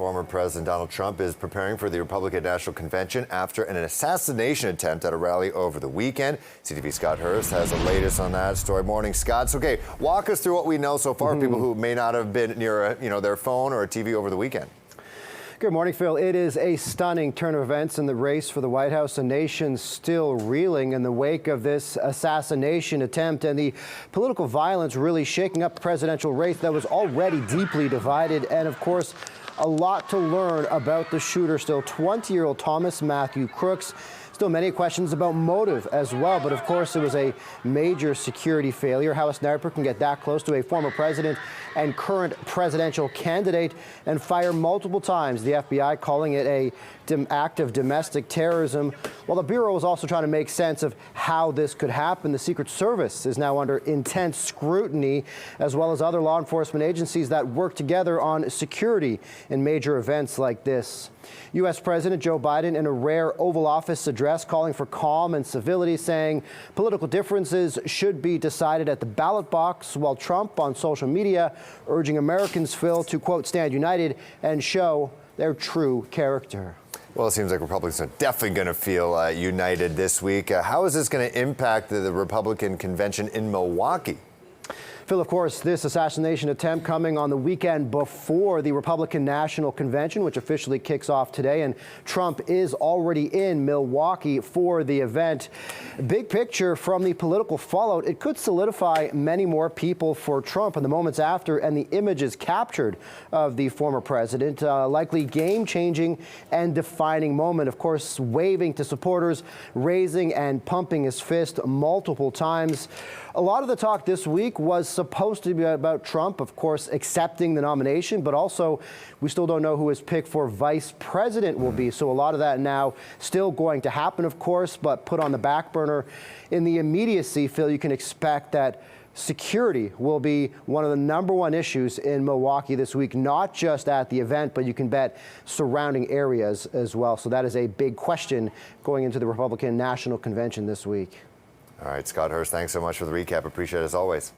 Former President Donald Trump is preparing for the Republican National Convention after an assassination attempt at a rally over the weekend. CTV's Scott Hurst has the latest on that story. Morning, Scott. So, okay, walk us through what we know so far, people who may not have been near their phone or a TV over the weekend. Good morning, Phil. It is a stunning turn of events in the race for the White House. A nation still reeling in the wake of this assassination attempt and the political violence really shaking up the presidential race that was already deeply divided. And of course, a lot to learn about the shooter still. 20-year-old Thomas Matthew Crooks. Still many questions about motive as well, but of course it was a major security failure. How a sniper can get that close to a former president and current presidential candidate and fire multiple times. The FBI calling it a act of domestic terrorism. While the Bureau is also trying to make sense of how this could happen, the Secret Service is now under intense scrutiny, as well as other law enforcement agencies that work together on security in major events like this. U.S. President Joe Biden in a rare Oval Office address calling for calm and civility, saying political differences should be decided at the ballot box, while Trump on social media urging Americans, Phil, to, quote, stand united and show their true character. Well, it seems like Republicans are definitely going to feel united this week. How is this going to impact the Republican convention in Milwaukee? Phil, of course, this assassination attempt coming on the weekend before the Republican National Convention, which officially kicks off today, and Trump is already in Milwaukee for the event. Big picture from the political fallout, it could solidify many more people for Trump in the moments after and the images captured of the former president. Likely game-changing and defining moment, of course, waving to supporters, raising and pumping his fist multiple times. A lot of the talk this week was supposed to be about Trump, of course, accepting the nomination, but also we still don't know who his pick for vice president will be. So a lot of that now still going to happen, of course, but put on the back burner. In the immediacy, Phil, you can expect that security will be one of the #1 issues in Milwaukee this week, not just at the event, but you can bet surrounding areas as well. So that is a big question going into the Republican National Convention this week. All right, Scott Hurst, thanks so much for the recap. Appreciate it as always.